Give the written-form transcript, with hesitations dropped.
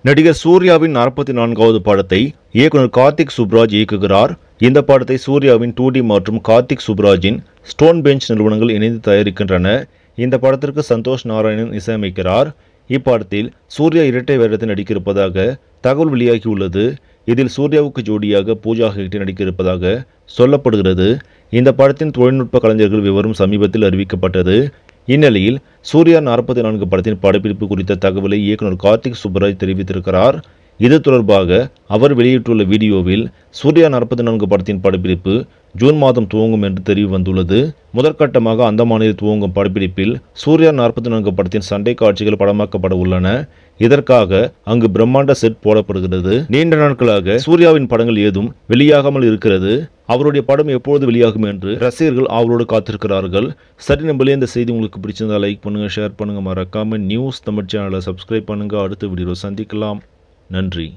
நடிகர் சூர்யாவின் 44வது படத்தை இயக்குனர் கார்த்திக் சுப்ராஜ் இயக்குகிறார். இந்த படத்தை சூர்யாவின் 2D மற்றும் கார்த்திக் சுப்ராஜின் ஸ்டோன் பெஞ்ச் நிறுவனங்கள் இணைந்து தயாரிக்கின்றன. இந்த படத்திற்கு சந்தோஷ் நாராயணன் இசையமைக்கிறார். இப்படத்தில் சூர்யா இரட்டை வேடத்தில் நடிக்க இருப்பதாக தகவல் வெளியாகியுள்ளது. இதில் சூர்யாவுக்கு ஜோடியாக பூஜா ஹெக்டே நடிக்க இருப்பதாக சொல்லப்படுகிறது. இந்த படத்தின் தொழில்நுட்ப கலைஞர்கள் விவரம் சமீபத்தில் அறிவிக்கப்பட்டது. இந்நிலையில் சூர்யா 44 படத்தின் படப்பிடிப்பு குறித்த தகவலை இயக்குனர் கார்த்திக் சுப்ராஜ் தெரிவித்திருக்கிறார். இது தொடர்பாக அவர் வெளியிட்டுள்ள வீடியோவில் சூர்யா 44 படத்தின் படப்பிடிப்பு ஜூன் மாதம் துவங்கும் என்று தெரிய வந்துள்ளது. முதற்கட்டமாக அந்தமானில் துவங்கும் படப்பிடிப்பில் சூர்யா 44 படத்தின் சண்டை காட்சிகள் படமாக்கப்பட உள்ளன. இதற்காக அங்கு பிரம்மாண்ட செட் போடப்படுகிறது. நீண்ட நாட்களாக சூர்யாவின் படங்கள் ஏதும் வெளியாகாமல் இருக்கிறது. அவருடைய படம் எப்பொழுது வெளியாகும் என்று ரசிகர்கள் ஆவலோடு காத்திருக்கிறார்கள். சரி நம்பளே இந்த செய்தி உங்களுக்கு பிடிச்சிருந்தா லைக் பண்ணுங்க, ஷேர் பண்ணுங்க, மறக்காம நியூஸ் தமிழ் சேனலை சப்ஸ்கிரைப் பண்ணுங்க. அடுத்த வீடியோவில் சந்திக்கலாம். நன்றி.